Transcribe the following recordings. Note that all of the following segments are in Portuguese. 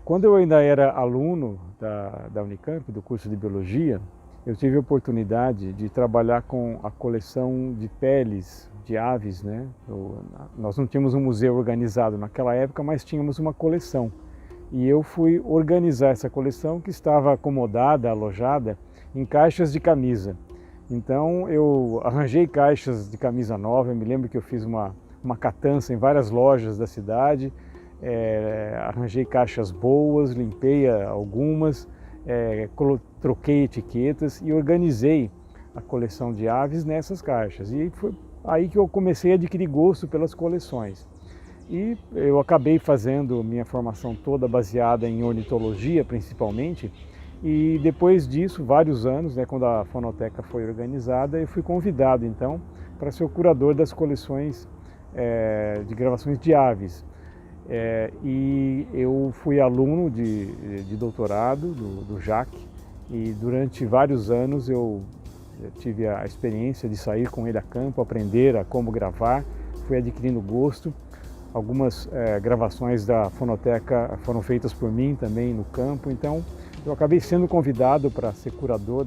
Quando eu ainda era aluno da Unicamp, do curso de Biologia, eu tive a oportunidade de trabalhar com a coleção de peles de aves, né? Nós não tínhamos um museu organizado naquela época, mas tínhamos uma coleção. E eu fui organizar essa coleção que estava acomodada, alojada em caixas de camisa. Então eu arranjei caixas de camisa nova, eu me lembro que eu fiz uma catança em várias lojas da cidade, arranjei caixas boas, limpei algumas, troquei etiquetas e organizei a coleção de aves nessas caixas. E foi aí que eu comecei a adquirir gosto pelas coleções. E eu acabei fazendo minha formação toda baseada em ornitologia, principalmente, e depois disso, vários anos, né, quando a fonoteca foi organizada, eu fui convidado, então, para ser o curador das coleções de gravações de aves. E eu fui aluno de doutorado do JAC, e durante vários anos eu tive a experiência de sair com ele a campo, aprender a como gravar, fui adquirindo gosto. Algumas gravações da fonoteca foram feitas por mim também no campo, então eu acabei sendo convidado para ser curador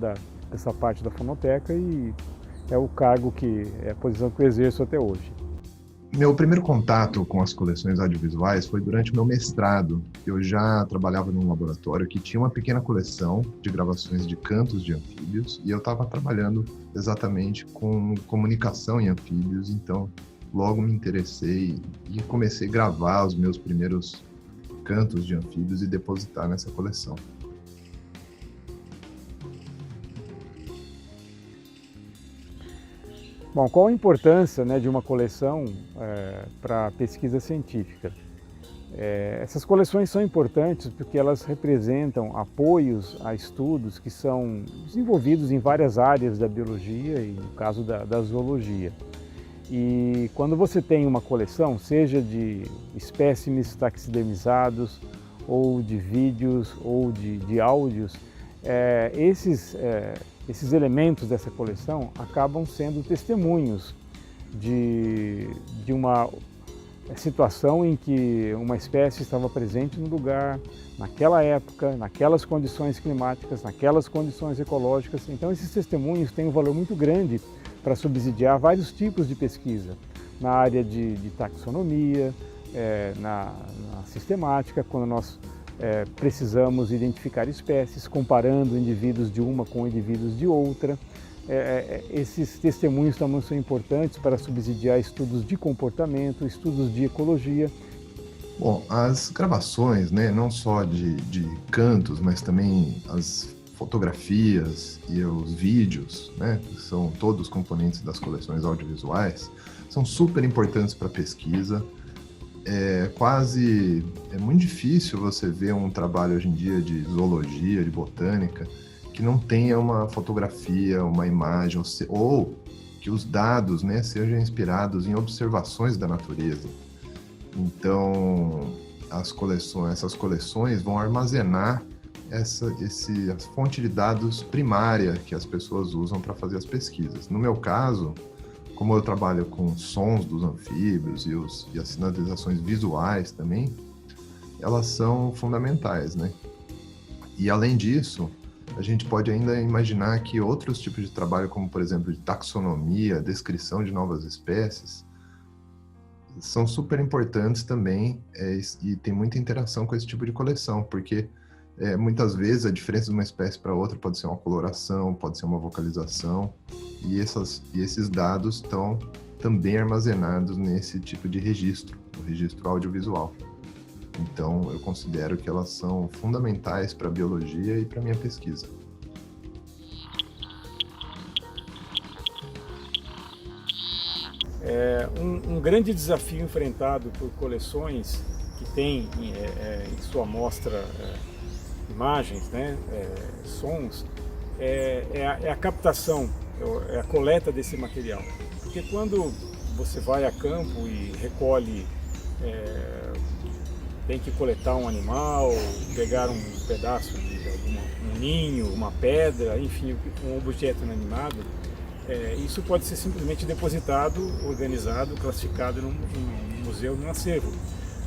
dessa parte da fonoteca e é o cargo é a posição que eu exerço até hoje. Meu primeiro contato com as coleções audiovisuais foi durante o meu mestrado. Eu já trabalhava num laboratório que tinha uma pequena coleção de gravações de cantos de anfíbios e eu estava trabalhando exatamente com comunicação em anfíbios, então logo me interessei e comecei a gravar os meus primeiros cantos de anfíbios e depositar nessa coleção. Bom, qual a importância, né, de uma coleção para a pesquisa científica? Essas coleções são importantes porque elas representam apoios a estudos que são desenvolvidos em várias áreas da biologia e no caso da zoologia. E quando você tem uma coleção, seja de espécimes taxidermizados, ou de vídeos, ou de áudios, esses elementos dessa coleção acabam sendo testemunhos de uma situação em que uma espécie estava presente no lugar, naquela época, naquelas condições climáticas, naquelas condições ecológicas. Então esses testemunhos têm um valor muito grande para subsidiar vários tipos de pesquisa, na área de taxonomia, na sistemática, quando nós precisamos identificar espécies, comparando indivíduos de uma com indivíduos de outra. Esses testemunhos também são importantes para subsidiar estudos de comportamento, estudos de ecologia. Bom, as gravações, né, não só de cantos, mas também as fotografias e os vídeos, né, que são todos componentes das coleções audiovisuais, são super importantes para a pesquisa. É muito difícil você ver um trabalho hoje em dia de zoologia, de botânica, que não tenha uma fotografia, uma imagem, ou que os dados, né, sejam inspirados em observações da natureza. Então, essas coleções vão armazenar essa fonte de dados primária que as pessoas usam para fazer as pesquisas. No meu caso, como eu trabalho com sons dos anfíbios e as sinalizações visuais também, elas são fundamentais, né? E além disso, a gente pode ainda imaginar que outros tipos de trabalho, como por exemplo de taxonomia, descrição de novas espécies, são super importantes também e tem muita interação com esse tipo de coleção, porque muitas vezes a diferença de uma espécie para outra pode ser uma coloração, pode ser uma vocalização, e esses dados estão também armazenados nesse tipo de registro, o registro audiovisual. Então, eu considero que elas são fundamentais para a biologia e para a minha pesquisa. Um grande desafio enfrentado por coleções que têm em sua amostra imagens, né, sons, é a captação, é a coleta desse material. Porque quando você vai a campo e recolhe, tem que coletar um animal, pegar um pedaço de um ninho, uma pedra, enfim, um objeto inanimado, isso pode ser simplesmente depositado, organizado, classificado num museu, num acervo.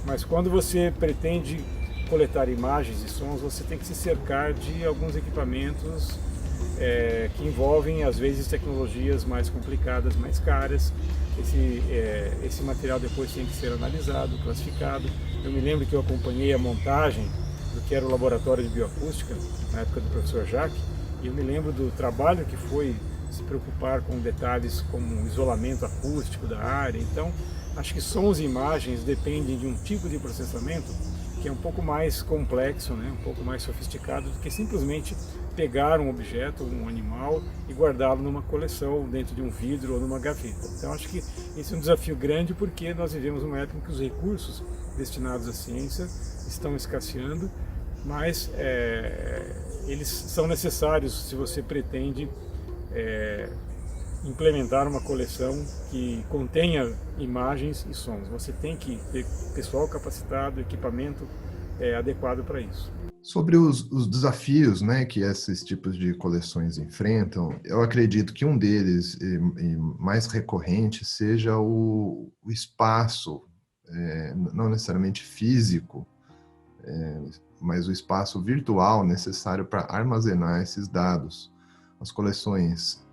Mas quando você pretende coletar imagens e sons, você tem que se cercar de alguns equipamentos que envolvem, às vezes, tecnologias mais complicadas, mais caras. Esse material depois tem que ser analisado, classificado. Eu me lembro que eu acompanhei a montagem do que era o laboratório de bioacústica, na época do professor Jacques, e eu me lembro do trabalho que foi se preocupar com detalhes como o isolamento acústico da área. Então, acho que sons e imagens dependem de um tipo de processamento que é um pouco mais complexo, né? Um pouco mais sofisticado do que simplesmente pegar um objeto, um animal e guardá-lo numa coleção dentro de um vidro ou numa gaveta. Então acho que esse é um desafio grande porque nós vivemos uma época em que os recursos destinados à ciência estão escasseando, mas eles são necessários se você pretende implementar uma coleção que contenha imagens e sons. Você tem que ter pessoal capacitado, equipamento adequado para isso. Sobre os desafios, né, que esses tipos de coleções enfrentam, eu acredito que um deles, e mais recorrente, seja o espaço, não necessariamente físico, mas o espaço virtual necessário para armazenar esses dados. As coleções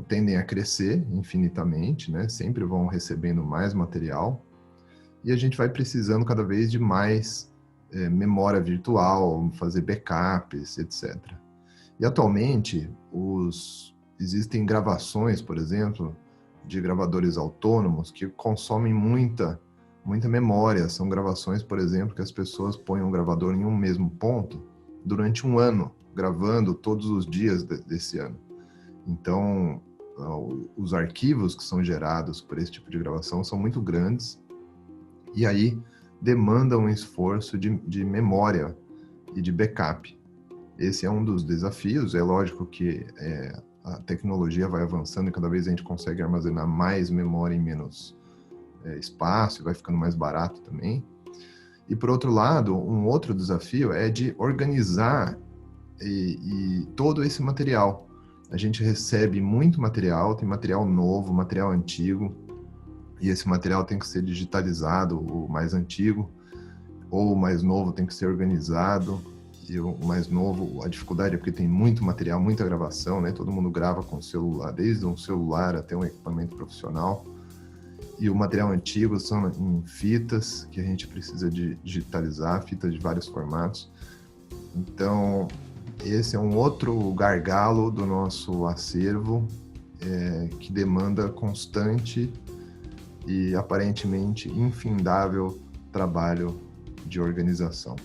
tendem a crescer infinitamente, né? Sempre vão recebendo mais material e a gente vai precisando cada vez de mais memória virtual, fazer backups, etc. E atualmente existem gravações, por exemplo, de gravadores autônomos que consomem muita memória. São gravações, por exemplo, que as pessoas põem um gravador em um mesmo ponto durante um ano, gravando todos os dias desse ano. Então, os arquivos que são gerados por esse tipo de gravação são muito grandes e aí demandam um esforço de memória e de backup. Esse é um dos desafios. É lógico que a tecnologia vai avançando e cada vez a gente consegue armazenar mais memória em menos espaço, vai ficando mais barato também. E, por outro lado, um outro desafio é de organizar e todo esse material. A gente recebe muito material, tem material novo, material antigo, e esse material tem que ser digitalizado, o mais antigo, ou o mais novo tem que ser organizado, e o mais novo, a dificuldade é porque tem muito material, muita gravação, né? Todo mundo grava com celular, desde um celular até um equipamento profissional, e o material antigo são em fitas, que a gente precisa digitalizar, fitas de vários formatos. Então, esse é um outro gargalo do nosso acervo, que demanda constante e aparentemente infindável trabalho de organização.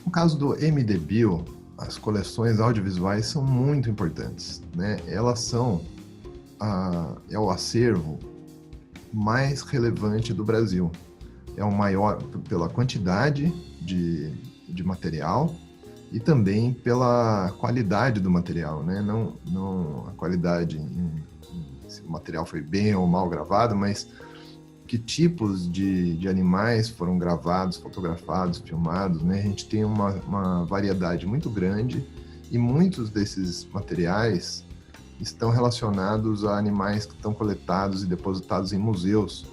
No caso do MDBio, as coleções audiovisuais são muito importantes, né? Elas são o acervo mais relevante do Brasil. É o maior pela quantidade de material e também pela qualidade do material, né? Não a qualidade se o material foi bem ou mal gravado, mas que tipos de animais foram gravados, fotografados, filmados, né? A gente tem uma variedade muito grande e muitos desses materiais estão relacionados a animais que estão coletados e depositados em museus.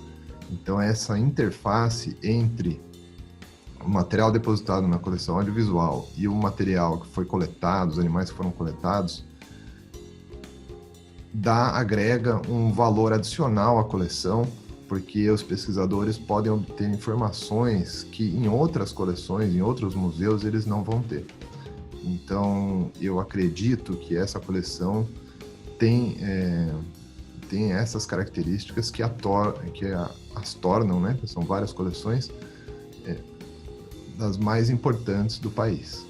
Então, essa interface entre o material depositado na coleção audiovisual e o material que foi coletado, os animais que foram coletados, agrega um valor adicional à coleção, porque os pesquisadores podem obter informações que em outras coleções, em outros museus, eles não vão ter. Então, eu acredito que essa coleção tem essas características que as tornam, né, que são várias coleções, das mais importantes do país.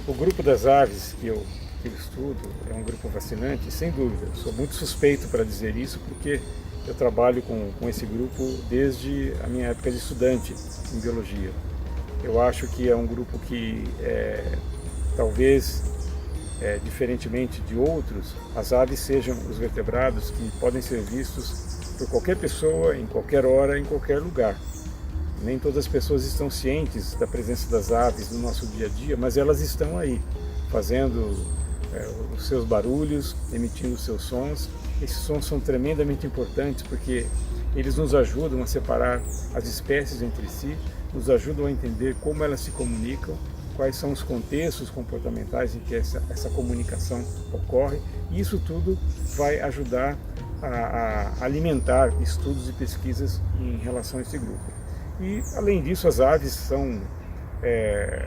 O grupo das aves que eu estudo é um grupo fascinante, sem dúvida. Sou muito suspeito para dizer isso, porque eu trabalho com esse grupo desde a minha época de estudante em biologia. Eu acho que é um grupo que, talvez, diferentemente de outros, as aves sejam os vertebrados que podem ser vistos por qualquer pessoa, em qualquer hora, em qualquer lugar. Nem todas as pessoas estão cientes da presença das aves no nosso dia a dia, mas elas estão aí, fazendo os seus barulhos, emitindo os seus sons. Esses sons são tremendamente importantes porque eles nos ajudam a separar as espécies entre si, nos ajudam a entender como elas se comunicam, quais são os contextos comportamentais em que essa comunicação ocorre, e isso tudo vai ajudar a alimentar estudos e pesquisas em relação a esse grupo. E, além disso, as aves são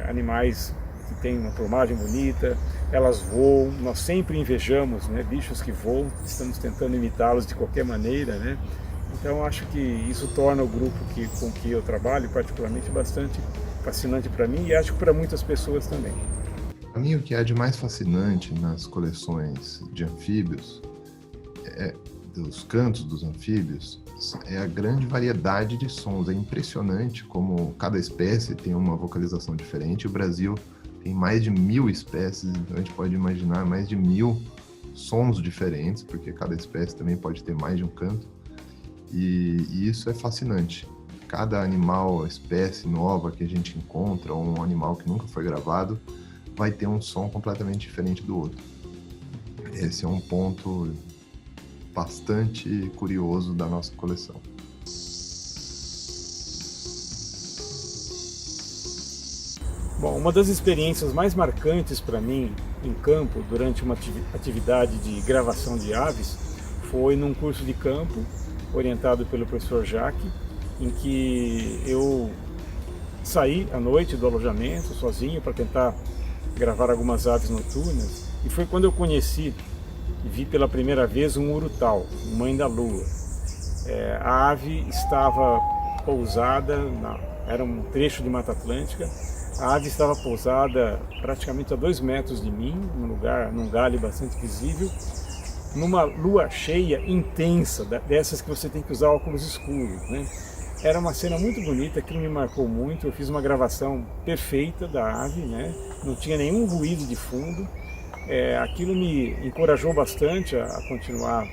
animais que têm uma plumagem bonita, elas voam, nós sempre invejamos, né, bichos que voam, estamos tentando imitá-los de qualquer maneira, né? Então acho que isso torna o grupo com que eu trabalho particularmente bastante fascinante para mim e acho que para muitas pessoas também. Para mim, o que há de mais fascinante nas coleções de anfíbios, dos cantos dos anfíbios, é a grande variedade de sons. É impressionante como cada espécie tem uma vocalização diferente. O Brasil tem mais de 1000 espécies, então a gente pode imaginar mais de 1000 sons diferentes, porque cada espécie também pode ter mais de um canto. E isso é fascinante. Cada animal, espécie nova que a gente encontra, ou um animal que nunca foi gravado, vai ter um som completamente diferente do outro. Esse é um ponto bastante curioso da nossa coleção. Bom, uma das experiências mais marcantes para mim em campo durante uma atividade de gravação de aves foi num curso de campo orientado pelo professor Jacques, em que eu saí à noite do alojamento sozinho para tentar gravar algumas aves noturnas, e foi quando eu conheci e vi pela primeira vez um urutau, mãe da lua. A ave estava pousada, era um trecho de Mata Atlântica, a ave estava pousada praticamente a 2 metros de mim, num galho bastante visível, numa lua cheia intensa, dessas que você tem que usar óculos escuros, né? Era uma cena muito bonita, aquilo me marcou muito. Eu fiz uma gravação perfeita da ave, né? Não tinha nenhum ruído de fundo. Aquilo me encorajou bastante a continuar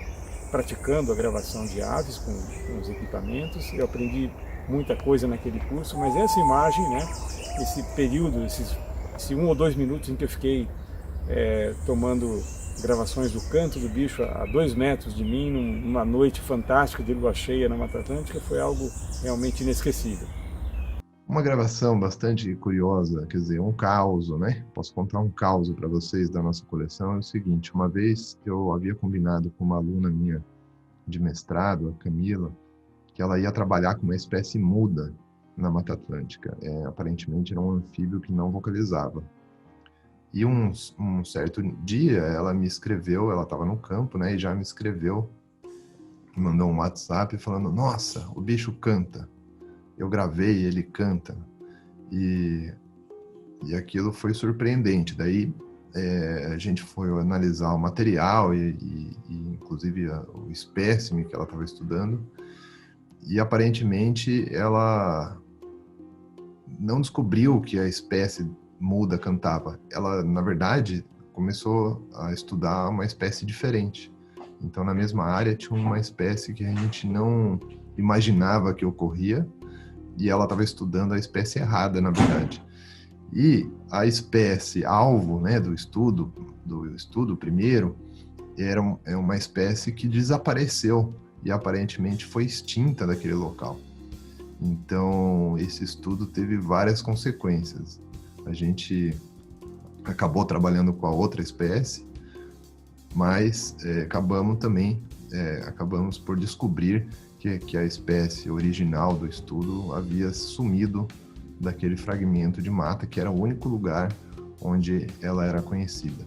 praticando a gravação de aves com os equipamentos. Eu aprendi muita coisa naquele curso, mas essa imagem, né? Esse período, esse 1 ou 2 minutos em que eu fiquei tomando gravações do canto do bicho a 2 metros de mim, numa noite fantástica de lua cheia na Mata Atlântica, foi algo realmente inesquecível. Uma gravação bastante curiosa, quer dizer, um caos, né? Posso contar um caos para vocês da nossa coleção. É o seguinte: uma vez eu havia combinado com uma aluna minha de mestrado, a Camila, que ela ia trabalhar com uma espécie muda na Mata Atlântica. Aparentemente era um anfíbio que não vocalizava. E um certo dia ela me escreveu, ela estava no campo, né, e já me escreveu, mandou um WhatsApp falando: nossa, o bicho canta, eu gravei, ele canta. E aquilo foi surpreendente. Daí a gente foi analisar o material e inclusive o espécime que ela estava estudando, e aparentemente ela não descobriu que a espécie muda cantava. Ela, na verdade, começou a estudar uma espécie diferente. Então, na mesma área, tinha uma espécie que a gente não imaginava que ocorria, e ela estava estudando a espécie errada, na verdade. E a espécie alvo, né, do estudo primeiro, é uma espécie que desapareceu e aparentemente foi extinta daquele local. Então, esse estudo teve várias consequências. A gente acabou trabalhando com a outra espécie, mas acabamos por descobrir que a espécie original do estudo havia sumido daquele fragmento de mata, que era o único lugar onde ela era conhecida.